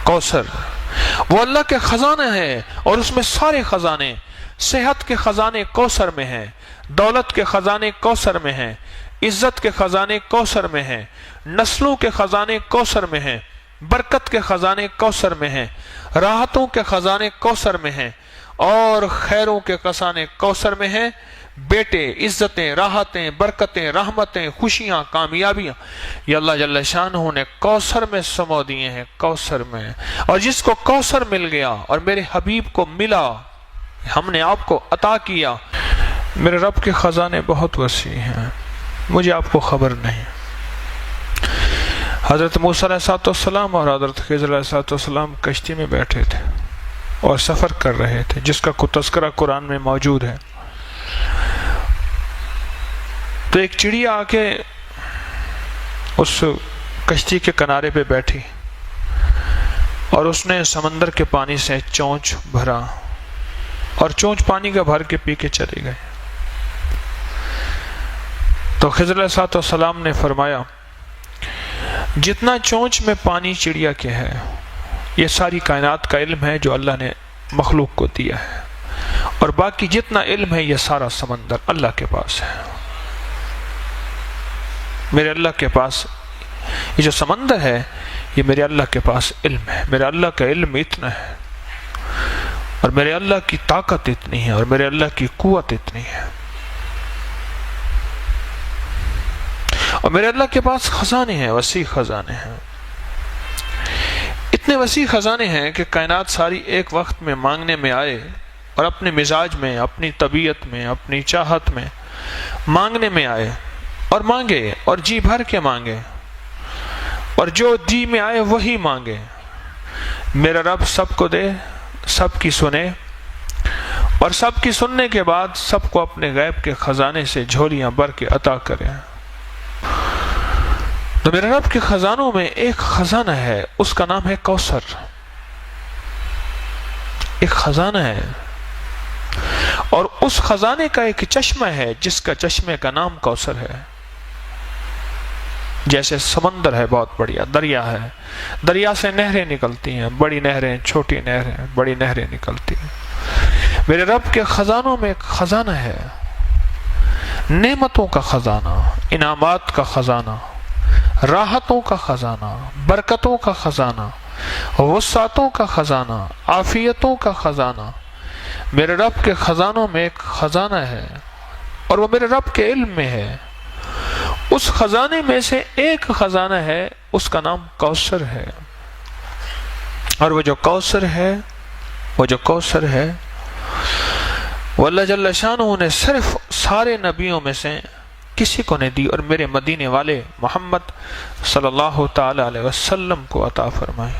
کوثر وہ اللہ کے خزانہ ہے، اور اس میں سارے خزانے، صحت کے خزانے کوثر میں ہیں، دولت کے خزانے کوثر میں ہیں، عزت کے خزانے کوثر میں ہیں، نسلوں کے خزانے کوثر میں ہیں، برکت کے خزانے کوثر میں ہیں، راحتوں کے خزانے کوثر میں ہیں، اور خیروں کے خزانے کوثر میں ہیں۔ بیٹے، عزتیں، راحتیں، برکتیں، رحمتیں، خوشیاں، کامیابیاں یہ اللہ جل شانہ نے کوثر میں سمو دیے ہیں، کوثر میں۔ اور جس کو کوثر مل گیا اور میرے حبیب کو ملا، ہم نے آپ کو عطا کیا، میرے رب کے خزانے بہت وسیع ہیں، مجھے آپ کو خبر نہیں۔ حضرت موسیٰ علیہ السلام اور حضرت خضر علیہ السلام کشتی میں بیٹھے تھے اور سفر کر رہے تھے، جس کا کوئی تذکرہ قرآن میں موجود ہے۔ تو ایک چڑیا آ کے اس کشتی کے کنارے پہ بیٹھی اور اس نے سمندر کے پانی سے چونچ بھرا، اور چونچ پانی کا بھر کے پی کے چلے گئے۔ تو خضر علیہ السلام نے فرمایا، جتنا چونچ میں پانی چڑیا کے ہے، یہ ساری کائنات کا علم ہے جو اللہ نے مخلوق کو دیا ہے، اور باقی جتنا علم ہے یہ سارا سمندر اللہ کے پاس ہے۔ میرے اللہ کے پاس یہ جو سمندر ہے، یہ میرے اللہ کے پاس علم ہے، میرے اللہ کا علم اتنا ہے، اور میرے اللہ کی طاقت اتنی ہے، اور میرے اللہ کی قوت اتنی ہے، اور میرے اللہ کے پاس خزانے ہیں، وسیع خزانے ہیں، اتنے وسیع خزانے ہیں کہ کائنات ساری ایک وقت میں مانگنے میں آئے، اور اپنے مزاج میں، اپنی طبیعت میں، اپنی چاہت میں مانگنے میں آئے، اور مانگے، اور جی بھر کے مانگے، اور جو جی میں آئے وہی مانگے۔ میرا رب سب کو دے، سب کی سنے، اور سب کی سننے کے بعد سب کو اپنے غیب کے خزانے سے جھولیاں بھر کے عطا کرے۔ تو میرے رب کے خزانوں میں ایک خزانہ ہے، اس کا نام ہے کوثر۔ ایک خزانہ ہے، اور اس خزانے کا ایک چشمہ ہے جس کا چشمے کا نام کوثر ہے۔ جیسے سمندر ہے بہت بڑیا، دریا ہے، دریا سے نہریں نکلتی ہیں، بڑی نہریں، چھوٹی نہریں، بڑی نہریں نکلتی ہیں۔ میرے رب کے خزانوں میں ایک خزانہ ہے، نعمتوں کا خزانہ، انعامات کا خزانہ، راحتوں کا خزانہ، برکتوں کا خزانہ، وسعتوں کا خزانہ، عافیتوں کا خزانہ۔ میرے رب کے خزانوں میں ایک خزانہ ہے، اور وہ میرے رب کے علم میں ہے۔ اس خزانے میں سے ایک خزانہ ہے، اس کا نام کوثر ہے، اور وہ جو کوثر ہے، وہ اللہ جل شانہ نے صرف سارے نبیوں میں سے کسی کو نہیں دی، اور میرے مدینے والے محمد صلی اللہ تعالی علیہ وسلم کو عطا فرمائی۔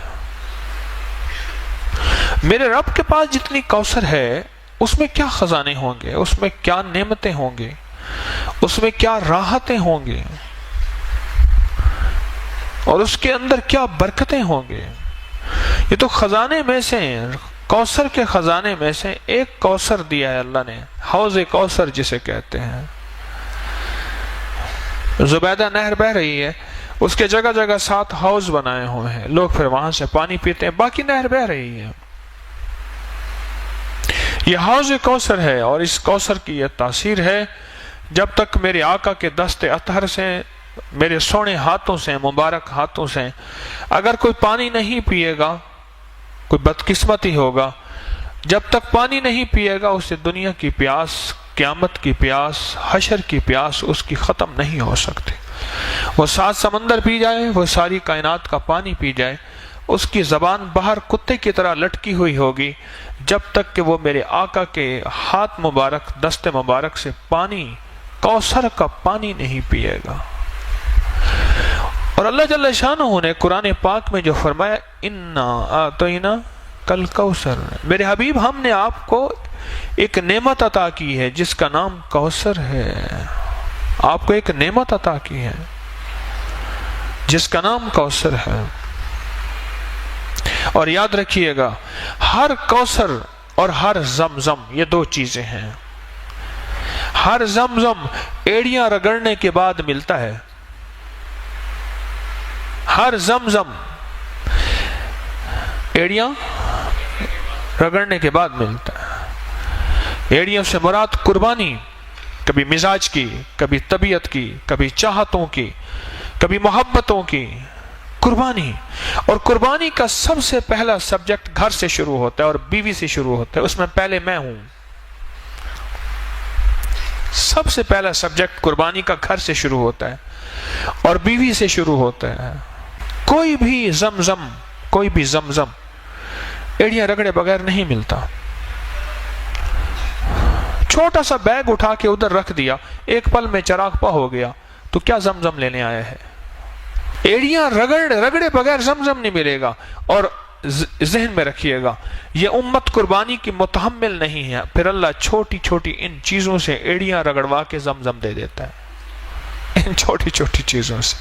میرے رب کے پاس جتنی کوثر ہے، اس میں کیا خزانے ہوں گے، اس میں کیا نعمتیں ہوں گے، اس میں کیا راحتیں ہوں گے، اور اس کے اندر کیا برکتیں ہوں گے۔ یہ تو خزانے میں سے، کوثر کے خزانے میں سے ایک کوثر دیا ہے اللہ نے، حوض کوثر جسے کہتے ہیں۔ زبیدہ نہر بہ رہی ہے، اس کے جگہ جگہ 7 حوض بنائے ہوئے ہیں، لوگ پھر وہاں سے پانی پیتے ہیں، باقی نہر بہ رہی ہے۔ یہ حوض کوثر ہے، اور اس کوثر کی یہ تاثیر ہے، جب تک میرے آقا کے دست اطہر سے، میرے سونے ہاتھوں سے، مبارک ہاتھوں سے اگر کوئی پانی نہیں پیے گا، کوئی بدقسمتی ہوگا، جب تک پانی نہیں پیے گا، اسے دنیا کی پیاس، قیامت کی پیاس، حشر کی پیاس اس کی ختم نہیں ہو سکتی۔ وہ 7 سمندر پی جائے، وہ ساری کائنات کا پانی پی جائے، اس کی زبان باہر کتے کی طرح لٹکی ہوئی ہوگی، جب تک کہ وہ میرے آقا کے ہاتھ مبارک، دست مبارک سے پانی، کوثر کا پانی نہیں پیے گا۔ اور اللہ جل شانہ نے قرآن پاک میں جو فرمایا، اِنَّا آتَيْنَا کَالْکَوْثَرَ، میرے حبیب ہم نے آپ کو ایک نعمت عطا کی ہے جس کا نام کوثر ہے۔ آپ کو ایک نعمت عطا کی ہے جس کا نام کوثر ہے۔ اور یاد رکھیے گا، ہر کوثر اور ہر زمزم یہ 2 چیزیں ہیں۔ ہر زمزم ایڑیاں رگڑنے کے بعد ملتا ہے، ہر زمزم ایڑیاں رگڑنے کے بعد ملتا ہے۔ ایڑیوں سے مراد قربانی، کبھی مزاج کی، کبھی طبیعت کی، کبھی چاہتوں کی، کبھی محبتوں کی قربانی۔ اور قربانی کا سب سے پہلا سبجیکٹ گھر سے شروع ہوتا ہے اور بیوی سے شروع ہوتا ہے، اس میں پہلے میں ہوں۔ سب سے پہلا سبجیکٹ قربانی کا گھر سے شروع ہوتا ہے اور بیوی سے شروع ہوتا ہے۔ کوئی بھی زمزم ایڑیاں رگڑے بغیر نہیں ملتا۔ چھوٹا سا بیگ اٹھا کے ادھر رکھ دیا، ایک پل میں چراغ پا ہو گیا، تو کیا زمزم لینے آیا ہے؟ ایڑیاں رگڑے بغیر زمزم نہیں ملے گا۔ اور ذہن میں رکھیے گا، یہ امت قربانی کی متحمل نہیں ہے، پھر اللہ چھوٹی چھوٹی ان چیزوں سے ایڑیاں رگڑوا کے زمزم دے دیتا ہے۔ ان چھوٹی چھوٹی چیزوں سے۔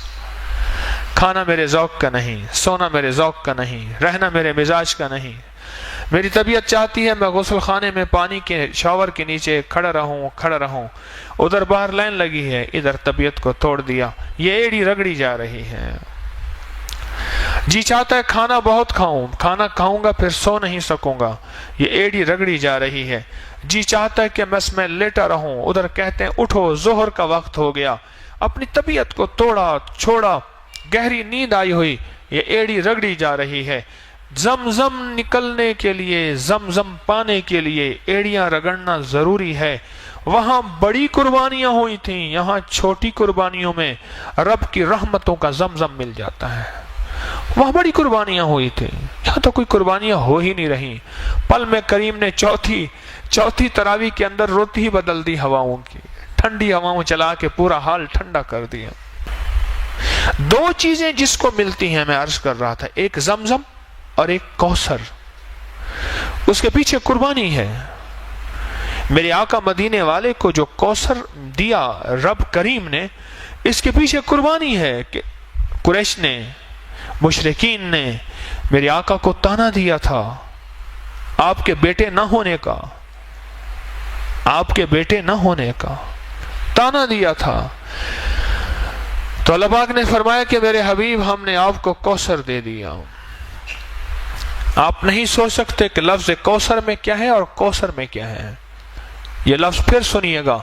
کھانا میرے ذوق کا نہیں، سونا میرے ذوق کا نہیں، رہنا میرے مزاج کا نہیں۔ میری طبیعت چاہتی ہے میں غسل خانے میں پانی کے شاور کے نیچے کھڑا رہوں، ادھر باہر لائن لگی ہے، ادھر طبیعت کو توڑ دیا، یہ ایڑی رگڑی جا رہی ہے۔ جی چاہتا ہے کھانا بہت کھانا کھاؤں گا پھر سو نہیں سکوں گا، یہ ایڑی رگڑی جا رہی ہے۔ جی چاہتا ہے کہ بس میں لیٹا رہوں، ادھر کہتے ہیں اٹھو ظہر کا وقت ہو گیا، اپنی طبیعت کو توڑا چھوڑا، گہری نیند آئی ہوئی، یہ ایڑی رگڑی جا رہی ہے۔ زمزم نکلنے کے لیے، زمزم پانے کے لیے ایڑیاں رگڑنا ضروری ہے۔ وہاں بڑی قربانیاں ہوئی تھیں، یہاں چھوٹی قربانیوں میں رب کی رحمتوں کا زمزم مل جاتا ہے۔ وہاں بڑی قربانیاں ہوئی تھیں، یہاں تو کوئی قربانیاں ہو ہی نہیں رہی۔ پل میں کریم نے چوتھی تراویح کے اندر روتی ہی بدل دی ہواؤں کی، ٹھنڈی ہواؤں چلا کے پورا حال ٹھنڈا کر دیا۔ دو چیزیں جس کو ملتی ہیں میں عرض کر رہا تھا، ایک زمزم اور ایک کوثر، اس کے پیچھے قربانی ہے۔ میرے آقا مدینے والے کو جو کوثر دیا رب کریم نے، اس کے پیچھے قربانی ہے کہ قریش نے، مشرکین نے میرے آقا کو تانا دیا تھا آپ کے بیٹے نہ ہونے کا تانا دیا تھا، تو اللہ پاک نے فرمایا کہ میرے حبیب ہم نے آپ کو کوثر دے دیا۔ آپ نہیں سوچ سکتے کہ لفظ کوثر میں کیا ہے اور کوثر میں کیا ہے۔ یہ لفظ پھر سنیے گا،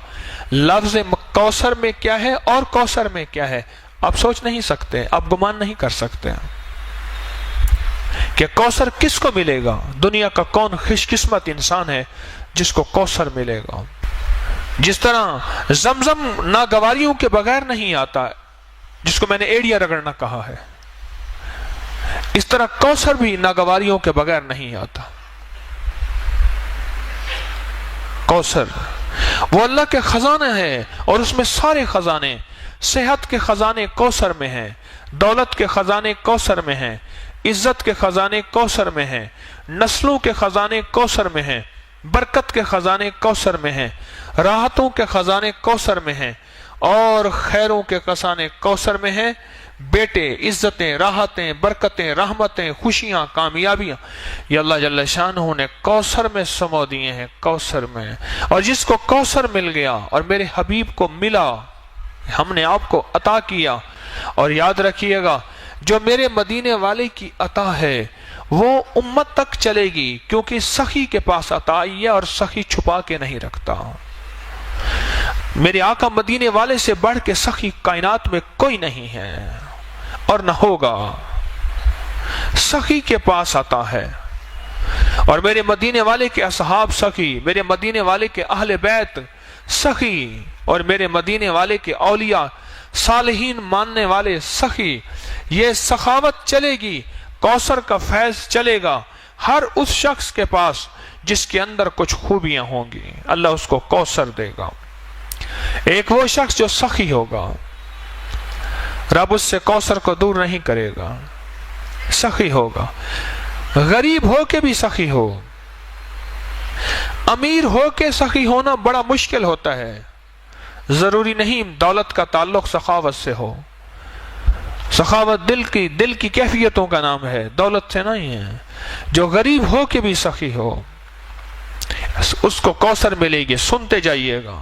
لفظ کوثر میں کیا ہے اور کوثر میں کیا ہے۔ آپ سوچ نہیں سکتے، آپ گمان نہیں کر سکتے کہ کوثر کس کو ملے گا۔ دنیا کا کون خوش قسمت انسان ہے جس کو کوثر ملے گا۔ جس طرح زمزم ناگواریوں کے بغیر نہیں آتا، جس کو میں نے ایڑیاں رگڑنا کہا ہے، اس طرح کوثر بھی ناگواریوں کے بغیر نہیں آتا۔ کوثر وہ اللہ کے خزانہ ہے، اور اس میں سارے خزانے، صحت کے خزانے کوثر میں ہیں، دولت کے خزانے کوثر میں ہیں، عزت کے خزانے کوثر میں ہیں، نسلوں کے خزانے کوثر میں ہیں، برکت کے خزانے کوثر میں ہیں، راحتوں کے خزانے کوثر میں ہیں، اور خیروں کے خزانے کوثر میں ہیں۔ بیٹے، عزتیں، راحتیں، برکتیں، رحمتیں، خوشیاں، کامیابیاں، یہ اللہ جل شانہ نے کوثر میں سمو دیے ہیں، کوثر میں۔ اور جس کو کوثر مل گیا اور میرے حبیب کو ملا، ہم نے آپ کو عطا کیا۔ اور یاد رکھیے گا، جو میرے مدینے والے کی عطا ہے وہ امت تک چلے گی، کیونکہ سخی کے پاس عطا آئی ہے اور سخی چھپا کے نہیں رکھتا۔ میرے آقا مدینے والے سے بڑھ کے سخی کائنات میں کوئی نہیں ہے اور نہ ہوگا۔ سخی کے پاس عطا ہے، اور میرے مدینے والے کے اصحاب سخی، میرے مدینے والے کے اہل بیت سخی، اور میرے مدینے والے کے اولیاء صالحین ماننے والے سخی۔ یہ سخاوت چلے گی، کوثر کا فیض چلے گا ہر اس شخص کے پاس جس کے اندر کچھ خوبیاں ہوں گی، اللہ اس کو کوثر دے گا۔ ایک وہ شخص جو سخی ہوگا، رب اس سے کوثر کو دور نہیں کرے گا، سخی ہوگا۔ غریب ہو کے بھی سخی ہو، امیر ہو کے سخی ہونا بڑا مشکل ہوتا ہے۔ ضروری نہیں دولت کا تعلق سخاوت سے ہو، سخاوت دل کی کیفیتوں کا نام ہے، دولت سے نہیں ہے۔ جو غریب ہو کے بھی سخی ہو اس کو کوثر ملے گی، سنتے جائیے گا۔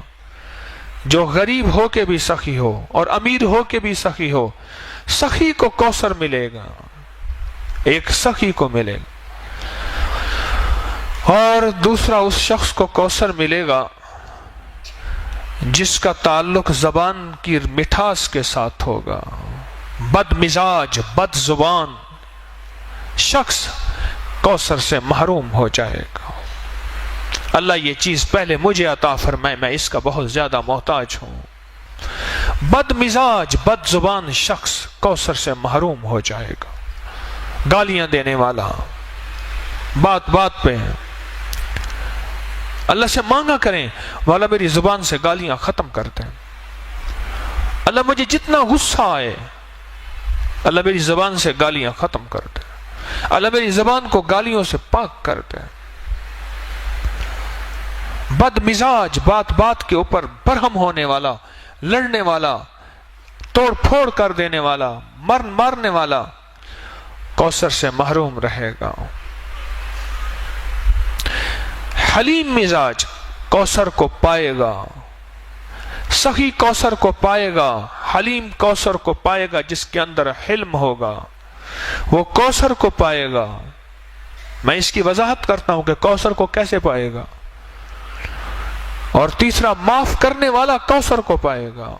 جو غریب ہو کے بھی سخی ہو اور امیر ہو کے بھی سخی ہو، سخی کو کوثر ملے گا، ایک سخی کو ملے گا۔ اور دوسرا اس شخص کو کوثر ملے گا جس کا تعلق زبان کی مٹھاس کے ساتھ ہوگا. بد مزاج، بد زبان شخص کوثر سے محروم ہو جائے گا. اللہ یہ چیز پہلے مجھے عطا فرمائے، میں اس کا بہت زیادہ محتاج ہوں. بد مزاج، بد زبان شخص کوثر سے محروم ہو جائے گا. گالیاں دینے والا، بات بات پہ اللہ سے مانگا کریں، والا میری زبان سے گالیاں ختم کر دیں. اللہ مجھے جتنا غصہ آئے، اللہ میری زبان سے گالیاں ختم کر دے. اللہ میری زبان کو گالیوں سے پاک کر دے. بد مزاج، بات بات کے اوپر برہم ہونے والا، لڑنے والا، توڑ پھوڑ کر دینے والا، مارنے والا کوثر سے محروم رہے گا. حلیم مزاج کوثر کو پائے گا. سخی کوثر کو پائے گا. حلیم کوثر کو پائے گا جس کے اندر حلم ہوگا، وہ کوثر کو پائے گا. میں اس کی وضاحت کرتا ہوں کہ کوثر کو کیسے پائے گا. اور تیسرا، معاف کرنے والا کوثر کو پائے گا.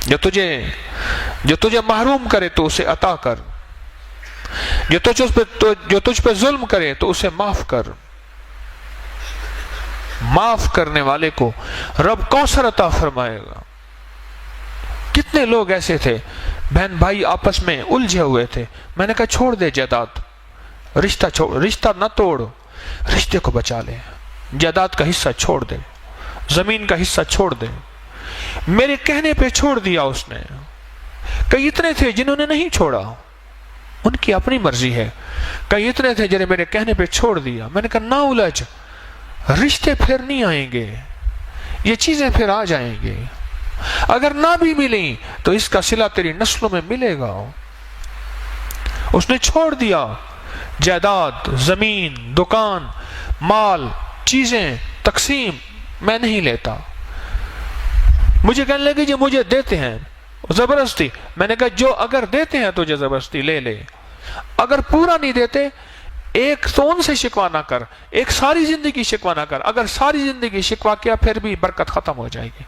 جو تجھے محروم کرے تو اسے عطا کر. جو تجھ پہ ظلم کرے تو اسے معاف کر. معاف کرنے والے کو رب کوثر عطا فرمائے گا. کتنے لوگ ایسے تھے، بہن بھائی آپس میں الجھے ہوئے تھے، میں نے کہا چھوڑ دے جائیداد، رشتہ نہ توڑ، رشتے کو بچا لے. جائیداد کا حصہ چھوڑ دے، زمین کا حصہ چھوڑ دے. میرے کہنے پہ چھوڑ دیا اس نے. کئی اتنے تھے جنہوں نے نہیں چھوڑا، ان کی اپنی مرضی ہے. کئی اتنے تھے جنہیں میرے کہنے پہ چھوڑ دیا. میں نے کہا نہ الجھ، رشتے پھر نہیں آئیں گے، یہ چیزیں پھر آ جائیں گے. اگر نہ بھی ملیں تو اس کا صلہ تیری نسلوں میں ملے گا. اس نے چھوڑ دیا جائیداد، زمین، دکان، مال، چیزیں، تقسیم. میں نہیں لیتا. مجھے کہنے لگے جی مجھے دیتے ہیں زبردستی. میں نے کہا جو اگر دیتے ہیں تجھے زبردستی لے لے، اگر پورا نہیں دیتے ایک تو ان سے شکوا نہ کر، ایک ساری زندگی شکوا نہ کر. اگر ساری زندگی شکوا کیا پھر بھی برکت ختم ہو جائے گی.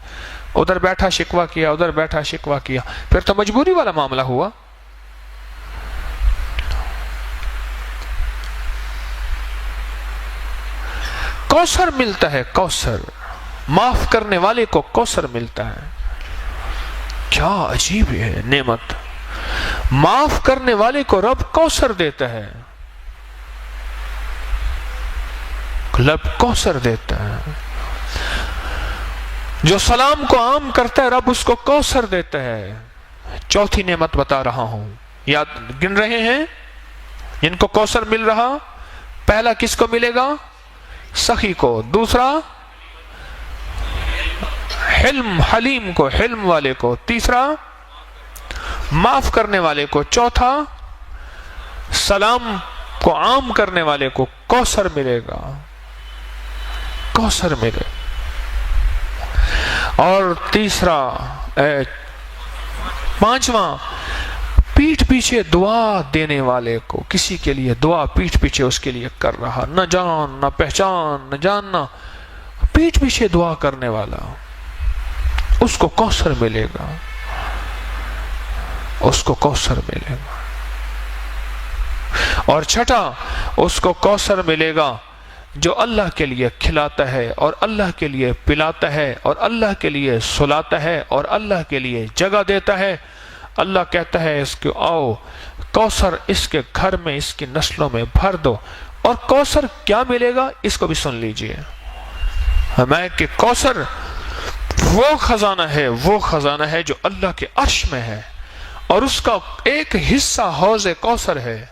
ادھر بیٹھا شکوا کیا، ادھر بیٹھا شکوا کیا، پھر تو مجبوری والا معاملہ ہوا. کوثر ملتا ہے، کوثر معاف کرنے والے کو کوثر ملتا ہے. کیا عجیب ہے نعمت. معاف کرنے والے کو رب کوثر دیتا ہے، رب کوثر دیتا ہے. جو سلام کو عام کرتا ہے رب اس کو کوثر دیتا ہے. چوتھی نعمت بتا رہا ہوں، یاد گن رہے ہیں جن کو کوثر مل رہا. پہلا کس کو ملے گا؟ سخی کو. دوسرا حلم، حلیم کو، حلم والے کو. تیسرا معاف کرنے والے کو. چوتھا سلام کو عام کرنے والے کو کوثر ملے گا، کوثر ملے. اور تیسرا پانچواں، پیٹھ پیچھے دعا دینے والے کو. کسی کے لیے دعا پیٹھ پیچھے اس کے لیے کر رہا، نہ جان نہ پہچان نہ جاننا، پیٹھ پیچھے دعا کرنے والا، اس کو کوثر ملے گا، اس کو کوثر ملے گا. اور چھٹا، اس کو کوثر ملے گا جو اللہ کے لیے کھلاتا ہے اور اللہ کے لیے پلاتا ہے اور اللہ کے لیے سلاتا ہے اور اللہ کے لیے جگہ دیتا ہے. اللہ کہتا ہے اس کو آؤ کوثر اس کے گھر میں، اس کی نسلوں میں بھر دو. اور کوثر کیا ملے گا اس کو بھی سن لیجئے. ہمیں کہ کوثر وہ خزانہ ہے جو اللہ کے عرش میں ہے، اور اس کا ایک حصہ حوض کوثر ہے.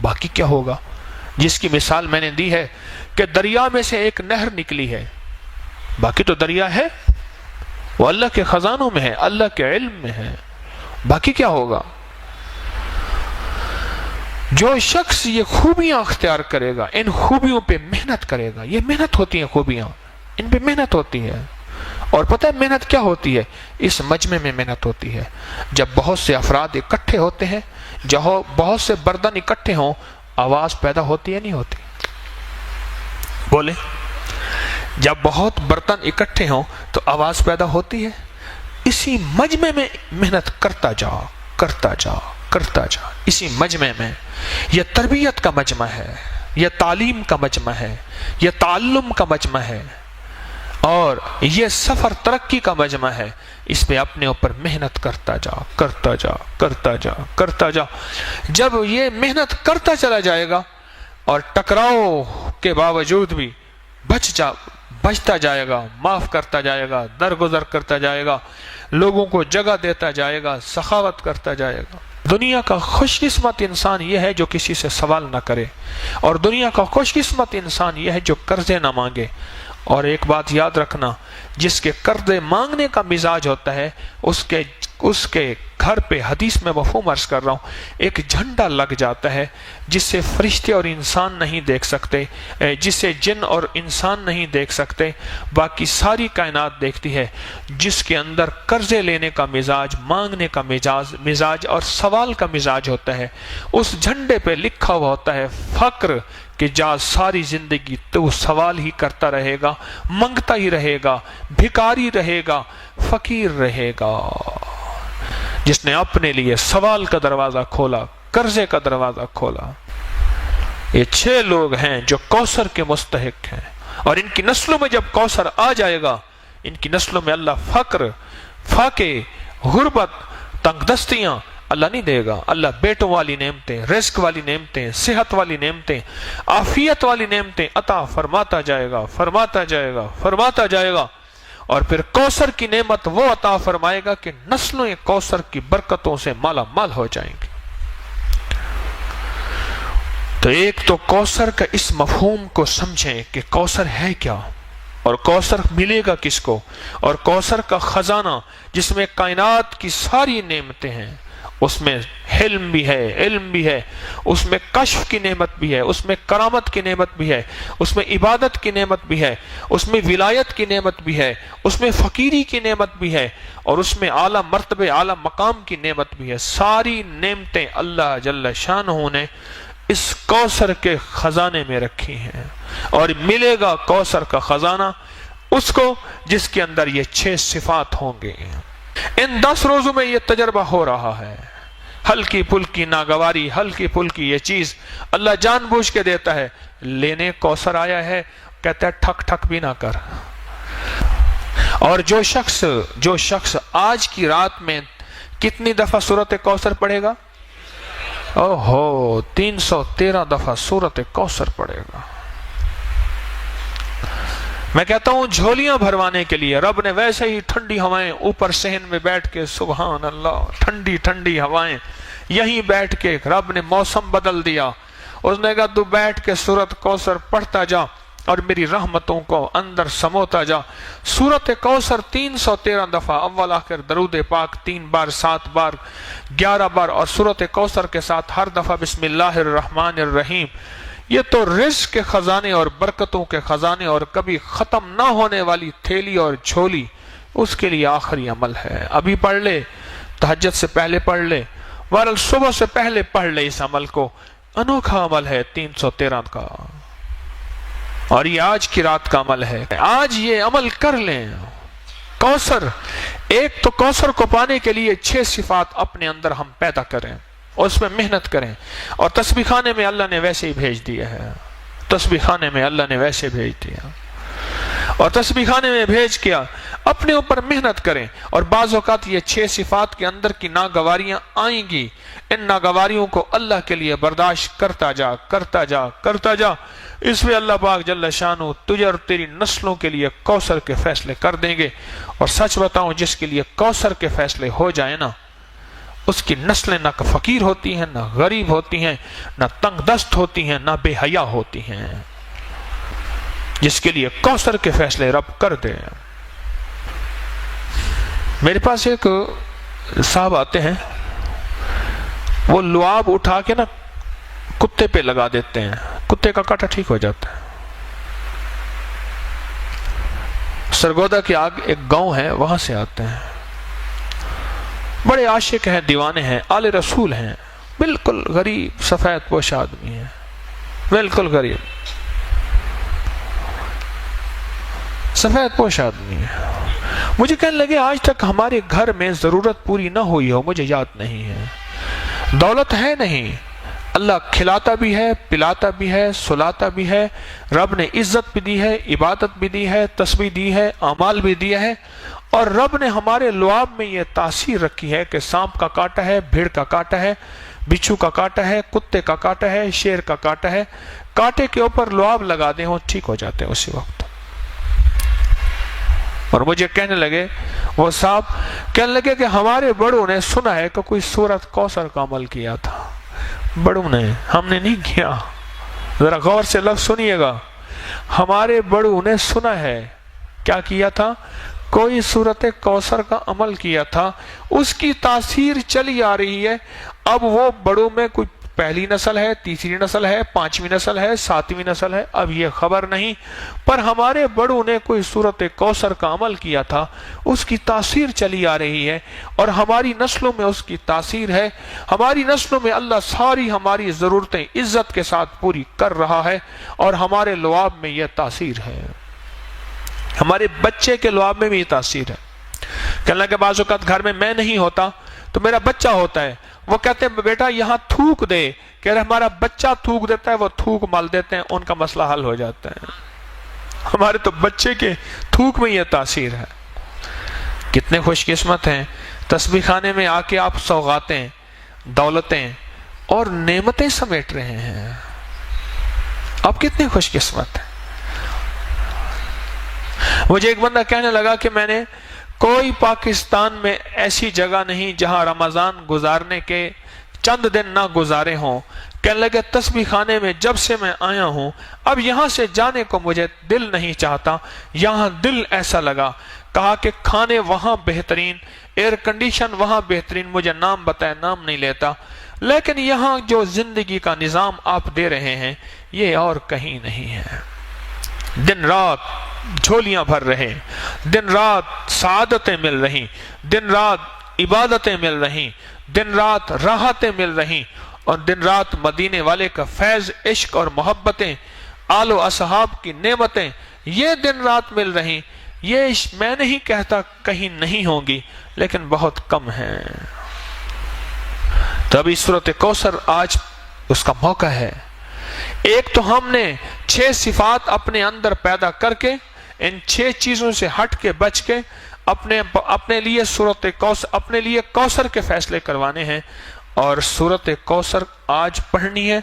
باقی کیا ہوگا؟ جس کی مثال میں نے دی ہے کہ دریا میں سے ایک نہر نکلی ہے، باقی تو دریا ہے، وہ اللہ کے خزانوں میں ہے، اللہ کے علم میں ہے. باقی کیا ہوگا؟ جو شخص یہ خوبیاں اختیار کرے گا، ان خوبیوں پہ محنت کرے گا. یہ محنت ہوتی ہیں خوبیاں، ان پہ محنت ہوتی ہے. اور پتہ ہے محنت کیا ہوتی ہے؟ اس مجمع میں محنت ہوتی ہے. جب بہت سے افراد اکٹھے ہوتے ہیں، جہاں بہت سے بردن اکٹھے ہوں، آواز پیدا ہوتی ہے نہیں ہوتی؟ بولے جب بہت برتن اکٹھے ہوں تو آواز پیدا ہوتی ہے. اسی مجمع میں محنت کرتا جا کرتا جا کرتا جا. اسی مجمع میں یہ تربیت کا مجمع ہے، یہ تعلیم کا مجمع ہے، یہ تعلم کا مجمع ہے، اور یہ سفر ترقی کا مجمع ہے. اس پہ اپنے اوپر محنت کرتا جا کرتا جا کرتا جا کرتا جا. جب یہ محنت کرتا چلا جائے گا اور ٹکراؤ کے باوجود بھی بچتا جائے گا، معاف کرتا جائے گا، درگزر کرتا جائے گا، لوگوں کو جگہ دیتا جائے گا، سخاوت کرتا جائے گا. دنیا کا خوش قسمت انسان یہ ہے جو کسی سے سوال نہ کرے، اور دنیا کا خوش قسمت انسان یہ ہے جو قرضے نہ مانگے. اور ایک بات یاد رکھنا، جس کے قرضے مانگنے کا مزاج ہوتا ہے اس کے گھر پہ، حدیث میں مفہوم عرض کر رہا ہوں، ایک جھنڈا لگ جاتا ہے جس سے فرشتے اور انسان نہیں دیکھ سکتے، جس سے جن اور انسان نہیں دیکھ سکتے، باقی ساری کائنات دیکھتی ہے. جس کے اندر قرضے لینے کا مزاج، مانگنے کا مزاج اور سوال کا مزاج ہوتا ہے، اس جھنڈے پہ لکھا ہوا ہوتا ہے فقر، کہ جا ساری زندگی تو سوال ہی کرتا رہے گا، منگتا ہی رہے گا، بھکاری رہے گا، فقیر رہے گا. جس نے اپنے لیے سوال کا دروازہ کھولا، قرضے کا دروازہ کھولا. یہ 6 لوگ ہیں جو کوثر کے مستحق ہیں، اور ان کی نسلوں میں جب کوثر آ جائے گا، ان کی نسلوں میں اللہ فقر، فاقے، غربت، تنگ دستیاں اللہ نہیں دے گا. اللہ بیٹوں والی نعمتیں، رزق والی نعمتیں، صحت والی نعمتیں، عافیت والی نعمتیں عطا فرماتا جائے گا، فرماتا جائے گا، فرماتا جائے گا. اور پھر کوثر کی نعمت وہ عطا فرمائے گا کہ نسلوں کوثر کی برکتوں سے مالا مال ہو جائیں گے. تو ایک تو کوثر کا اس مفہوم کو سمجھیں کہ کوثر ہے کیا، اور کوثر ملے گا کس کو، اور کوثر کا خزانہ جس میں کائنات کی ساری نعمتیں ہیں، اس میں حلم بھی ہے، علم بھی ہے، اس میں کشف کی نعمت بھی ہے، اس میں کرامت کی نعمت بھی ہے، اس میں عبادت کی نعمت بھی ہے، اس میں ولایت کی نعمت بھی ہے، اس میں فقیری کی نعمت بھی ہے، اور اس میں اعلیٰ مرتبے، اعلیٰ مقام کی نعمت بھی ہے. ساری نعمتیں اللہ جل شانہ نے اس کوثر کے خزانے میں رکھی ہیں. اور ملے گا کوثر کا خزانہ اس کو جس کے اندر یہ 6 صفات ہوں گے. ان 10 روزوں میں یہ تجربہ ہو رہا ہے. ہلکی پھلکی ناگواری، ہلکی پھلکی یہ چیز اللہ جان بوجھ کے دیتا ہے. لینے کوثر آیا ہے، کہتا ہے ٹھک ٹھک بھی نہ کر. اور جو شخص آج کی رات میں کتنی دفعہ سورۃ کوثر پڑھے گا؟ 313 دفعہ سورۃ کوثر پڑھے گا. میں کہتا ہوں جھولیاں بھروانے کے لیے رب نے ویسے ہی ٹھنڈی ہوائیں اوپر صحن میں بیٹھ کے، سبحان اللہ، ٹھنڈی ٹھنڈی ہوائیں یہیں بیٹھ کے رب نے موسم بدل دیا. اس نے کہا تو بیٹھ کے سورۃ کوثر پڑھتا جا اور میری رحمتوں کو اندر سموتا جا. سورۃ کوثر 313 دفعہ، اول آخر درود پاک 3 بار، 7 بار، 11 بار، اور سورۃ کوثر کے ساتھ ہر دفعہ بسم اللہ الرحمن الرحیم. یہ تو رزق کے خزانے اور برکتوں کے خزانے اور کبھی ختم نہ ہونے والی تھیلی اور جھولی، اس کے لیے آخری عمل ہے. ابھی پڑھ لے، تہجد سے پہلے پڑھ لے، ورل صبح سے پہلے پڑھ لے. اس عمل کو انوکھا عمل ہے 313 کا، اور یہ آج کی رات کا عمل ہے. آج یہ عمل کر لیں. کوثر، ایک تو کوثر کو پانے کے لیے 6 صفات اپنے اندر ہم پیدا کریں، اور اس میں محنت کریں. اور تسبیح خانے میں اللہ نے ویسے ہی بھیج دیا ہے، تسبیح خانے میں اللہ نے ویسے بھیج دیا، اور تسبیح خانے میں بھیج کیا اپنے اوپر محنت کریں. اور بعض اوقات یہ 6 صفات کے اندر کی ناگواریاں آئیں گی، ان ناگواریوں کو اللہ کے لیے برداشت کرتا جا کرتا جا کرتا جا. اس میں اللہ پاک جل شانہ تجھے اور تیری نسلوں کے لیے کوثر کے فیصلے کر دیں گے. اور سچ بتاؤں، جس کے لیے کوثر کے فیصلے ہو جائیں نا، اس کی نسلیں نہ فقیر ہوتی ہیں، نہ غریب ہوتی ہیں، نہ تنگ دست ہوتی ہیں، نہ بے حیا ہوتی ہیں. جس کے لیے کوثر کے فیصلے رب کر دے. میرے پاس ایک صاحب آتے ہیں، وہ لعاب اٹھا کے نا کتے پہ لگا دیتے ہیں، کتے کا کاٹا ٹھیک ہو جاتا ہے. سرگودا کے آگے ایک گاؤں ہے، وہاں سے آتے ہیں. بڑے عاشق ہیں، دیوانے ہیں، آل رسول ہیں، بالکل غریب سفید پوش آدمی ہیں، بالکل غریب. سفید پوش آدمی ہے. مجھے کہنے لگے آج تک ہمارے گھر میں ضرورت پوری نہ ہوئی ہو مجھے یاد نہیں ہے. دولت ہے نہیں، اللہ کھلاتا بھی ہے، پلاتا بھی ہے، سلاتا بھی ہے. رب نے عزت بھی دی ہے، عبادت بھی دی ہے، تسبیح دی ہے، اعمال بھی دیا ہے. اور رب نے ہمارے لعاب میں یہ تاثیر رکھی ہے کہ سانپ کا کانٹا ہے، بھیڑ کا کانٹا ہے، بچھو کا کانٹا ہے، کتے کا کانٹا ہے، شیر کا کانٹا ہے. کانٹے کے اوپر لعاب لگا دیں وہ ٹھیک ہو جاتے ہیں اسی وقت. اور مجھے کہنے لگے وہ صاحب، کہنے لگے کہ ہمارے بڑوں نے سنا ہے کہ کوئی سورۃ کوثر کا عمل کیا تھا. بڑوں نے، ہم نے نہیں کیا. ذرا غور سے لفظ سنیے گا. ہمارے بڑوں نے سنا ہے کیا کیا تھا، کوئی سورۃ کوثر کا عمل کیا تھا. اس کی تاثیر چلی آ رہی ہے. اب وہ بڑوں میں کوئی پہلی نسل ہے، تیسری نسل ہے، پانچویں نسل ہے، ساتویں نسل ہے، اب یہ خبر نہیں. پر ہمارے بڑوں نے کوئی سورۃ کوثر کا عمل کیا تھا، اس کی تاثیر چلی آ رہی ہے. اور ہماری نسلوں میں اس کی تاثیر ہے. ہماری نسلوں میں اللہ ساری ہماری ضرورتیں عزت کے ساتھ پوری کر رہا ہے. اور ہمارے لعاب میں یہ تاثیر ہے، ہمارے بچے کے لعاب میں بھی یہ تاثیر ہے. کہنے لگے بعض اوقات گھر میں میں نہیں ہوتا تو میرا بچہ ہوتا ہے. وہ کہتے ہیں بیٹا یہاں تھوک دے، کہہ رہے ہمارا بچہ تھوک دیتا ہے، وہ تھوک مال دیتے ہیں، ان کا مسئلہ حل ہو جاتا ہے. ہمارے تو بچے کے تھوک میں یہ تاثیر ہے. کتنے خوش قسمت ہیں، تسبیح خانے میں آ کے آپ سوغاتیں، دولتیں اور نعمتیں سمیٹ رہے ہیں. آپ کتنے خوش قسمت ہیں. مجھے ایک بندہ کہنے لگا کہ میں نے کوئی پاکستان میں ایسی جگہ نہیں جہاں رمضان گزارنے کے چند دن نہ گزارے ہوں. کہنے لگے تسبیح خانے میں جب سے میں آیا ہوں اب یہاں سے جانے کو مجھے دل نہیں چاہتا. یہاں دل ایسا لگا. کہا کہ کھانے وہاں بہترین، ایئر کنڈیشن وہاں بہترین، مجھے نام بتائے نام نہیں لیتا، لیکن یہاں جو زندگی کا نظام آپ دے رہے ہیں یہ اور کہیں نہیں ہے. دن رات جھولیاں بھر رہے، دن رات سعادتیں مل رہی، دن رات عبادتیں مل رہی، دن رات راحتیں مل رہی، اور دن رات مدینے والے کا فیض، عشق اور محبتیں، آل و اصحاب کی نعمتیں یہ دن رات مل رہی. یہ میں نہیں کہتا کہیں نہیں ہوں گی لیکن بہت کم ہیں. تبھی سورۃ کوثر آج اس کا موقع ہے. ایک تو ہم نے 6 صفات اپنے اندر پیدا کر کے ان 6 چیزوں سے ہٹ کے بچ کے اپنے لیے سورۃ کوثر، اپنے لیے کوثر کے فیصلے کروانے ہیں. اور سورۃ کوثر آج پڑھنی ہے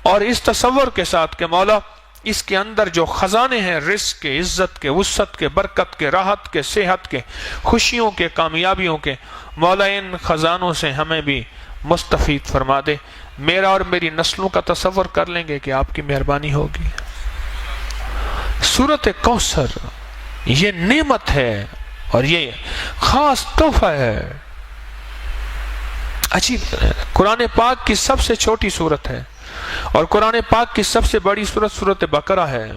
اور اس تصور کے ساتھ کہ مولا اس کے اندر جو خزانے ہیں رزق کے، عزت کے، وسعت کے، برکت کے، راحت کے، صحت کے، خوشیوں کے، کامیابیوں کے، مولا ان خزانوں سے ہمیں بھی مستفید فرما دے. میرا اور میری نسلوں کا تصور کر لیں گے کہ آپ کی مہربانی ہوگی. سورۃ کوثر یہ نعمت ہے اور یہ خاص تحفہ ہے. عجیب، قرآن پاک کی سب سے چھوٹی سورت ہے اور قرآن پاک کی سب سے بڑی سورت سورۃ بقرہ ہے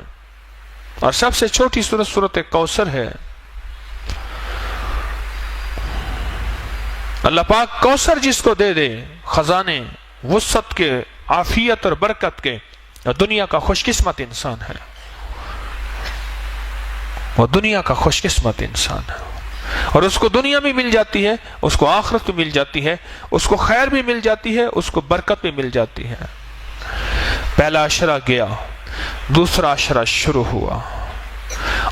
اور سب سے چھوٹی سورت سورۃ کوثر ہے. اللہ پاک کوثر جس کو دے دے، خزانے وسعت کے، عافیت اور برکت کے، دنیا کا خوش قسمت انسان ہے. وہ دنیا کا خوش قسمت انسان ہے اور اس کو دنیا بھی مل جاتی ہے، اس کو آخرت بھی مل جاتی ہے، اس کو خیر بھی مل جاتی ہے، اس کو برکت بھی مل جاتی ہے. پہلا عشرہ گیا، دوسرا عشرہ شروع ہوا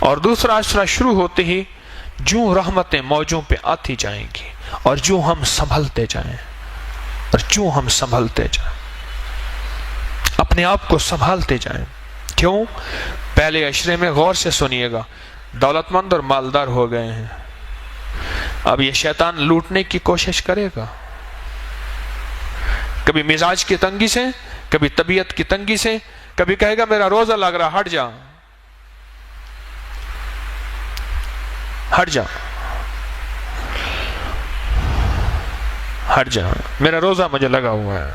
اور دوسرا عشرہ شروع ہوتے ہی جو رحمتیں موجوں پہ آتی جائیں گی اور جو ہم سنبھلتے جائیں اور جو ہم سنبھلتے جائیں، اپنے آپ کو سنبھالتے جائیں. کیوں؟ پہلے عشرے میں غور سے سنیے گا، دولت مند اور مالدار ہو گئے ہیں. اب یہ شیطان لوٹنے کی کوشش کرے گا، کبھی مزاج کی تنگی سے، کبھی طبیعت کی تنگی سے، کبھی کہے گا میرا روزہ لگ رہا، ہٹ جا ہٹ جا ہٹ جا، میرا روزہ مجھے لگا ہوا ہے.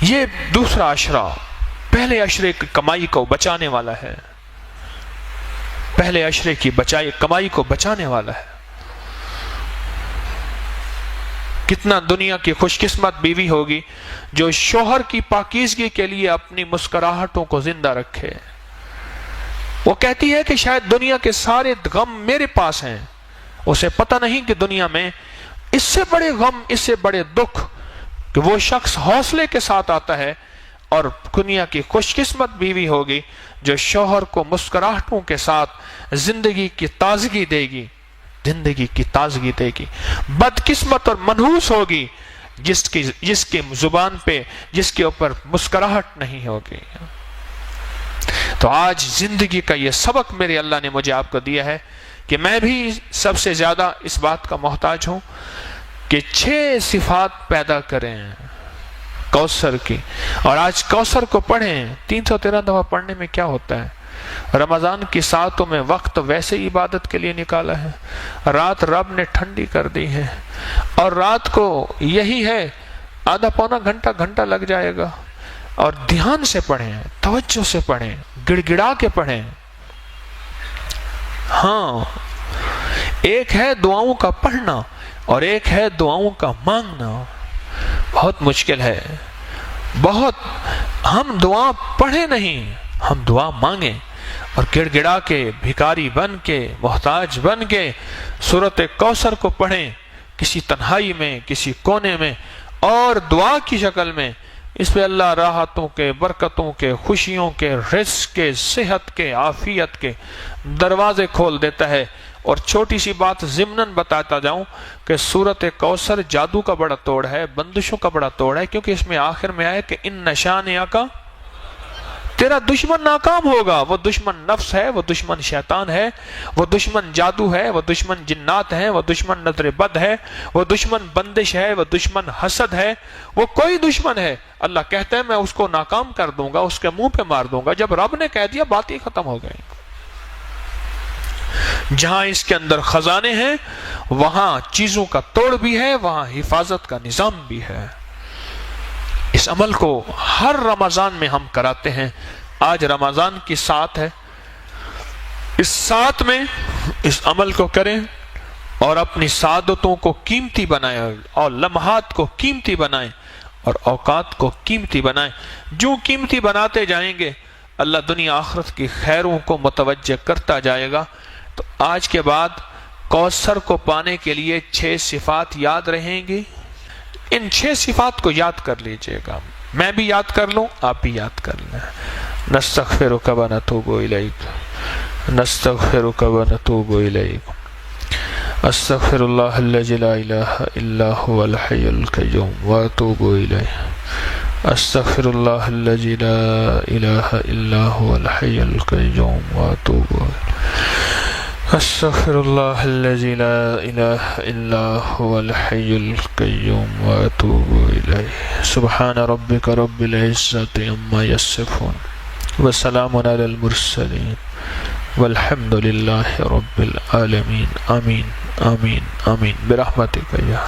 یہ دوسرا عشرہ پہلے عشرے کی کمائی کو بچانے والا ہے، پہلے عشرے کی کمائی کو بچانے والا ہے. کتنا دنیا کی خوش قسمت بیوی ہوگی جو شوہر کی پاکیزگی کے لیے اپنی مسکراہٹوں کو زندہ رکھے. وہ کہتی ہے کہ شاید دنیا کے سارے غم میرے پاس ہیں، اسے پتہ نہیں کہ دنیا میں اس سے بڑے غم، اس سے بڑے دکھ کہ وہ شخص حوصلے کے ساتھ آتا ہے، اور دنیا کی خوش قسمت بیوی ہوگی جو شوہر کو مسکراہٹوں کے ساتھ زندگی کی تازگی دے گی، زندگی کی تازگی دے گی۔ بدقسمت اور منحوس ہوگی جس کی زبان پہ، جس کے اوپر مسکراہٹ نہیں ہوگی۔ تو آج زندگی کا یہ سبق میرے اللہ نے مجھے آپ کو دیا ہے کہ میں بھی سب سے زیادہ اس بات کا محتاج ہوں کہ 6 صفات پیدا کریں کوثر کی، اور آج کوثر کو پڑھیں۔ 313 دفعہ پڑھنے میں کیا ہوتا ہے؟ رمضان کی ساعتوں میں وقت ویسے عبادت کے لیے نکالا ہے، رات رب نے ٹھنڈی کر دی ہے، اور رات کو یہی ہے آدھا پونا گھنٹہ لگ جائے گا، اور دھیان سے پڑھیں، توجہ سے پڑھیں، گڑ گڑا کے پڑھیں۔ ہاں، ایک ہے دعاؤں کا پڑھنا اور ایک ہے دعاؤں کا مانگنا۔ بہت مشکل ہے، بہت۔ ہم دعا پڑھیں نہیں، ہم دعا مانگیں، اور گڑ گڑا کے، بھکاری بن کے، محتاج بن کے سورۃ کوثر کو پڑھیں، کسی تنہائی میں، کسی کونے میں، اور دعا کی شکل میں۔ اس پہ اللہ راحتوں کے، برکتوں کے، خوشیوں کے، رزق کے، صحت کے، عافیت کے دروازے کھول دیتا ہے۔ اور چھوٹی سی بات ضمناً بتاتا جاؤں کہ سورۃ کوثر جادو کا بڑا توڑ ہے، بندشوں کا بڑا توڑ ہے، کیونکہ اس میں آخر میں آئے کہ ان نشانیہ کا، تیرا دشمن ناکام ہوگا۔ وہ دشمن نفس ہے، وہ دشمن شیطان ہے، وہ دشمن جادو ہے، وہ دشمن جنات ہے، وہ دشمن نظر بد ہے، وہ دشمن بندش ہے، وہ دشمن حسد ہے، وہ کوئی دشمن ہے۔ اللہ کہتا ہے میں اس کو ناکام کر دوں گا، اس کے منہ پہ مار دوں گا۔ جب رب نے کہہ دیا بات ہی ختم ہو گئی۔ جہاں اس کے اندر خزانے ہیں وہاں چیزوں کا توڑ بھی ہے، وہاں حفاظت کا نظام بھی ہے۔ اس عمل کو ہر رمضان میں ہم کراتے ہیں۔ آج رمضان کی سات ہے، اس سات میں اس عمل کو کریں اور اپنی سعادتوں کو قیمتی بنائیں، اور لمحات کو قیمتی بنائیں، اور اوقات کو قیمتی بنائیں۔ جو قیمتی بناتے جائیں گے اللہ دنیا آخرت کی خیروں کو متوجہ کرتا جائے گا۔ تو آج کے بعد کوثر کو پانے کے لیے 6 صفات یاد رہیں گی۔ ان 6 صفات کو یاد کر لیجئے گا، میں بھی یاد کر لوں، آپ بھی یاد کر لیں۔ نستغفرک و نتوب الیک، نستغفرک و نتوب الیک، استغفر اللہ الذی لا الہ الا هو الحی القیوم واتوب الیہ، استغفر اللہ الذی لا الہ الا هو الحی القیوم واتوب الیہ، استغفر اللہ الذی لا الہ الا هو الحی القیوم واتوب الیہ۔ سبحان ربک رب العزت عما یصفون وسلام علی المرسلین والحمد للہ رب العالمین۔ آمین آمین آمین برحمتک یا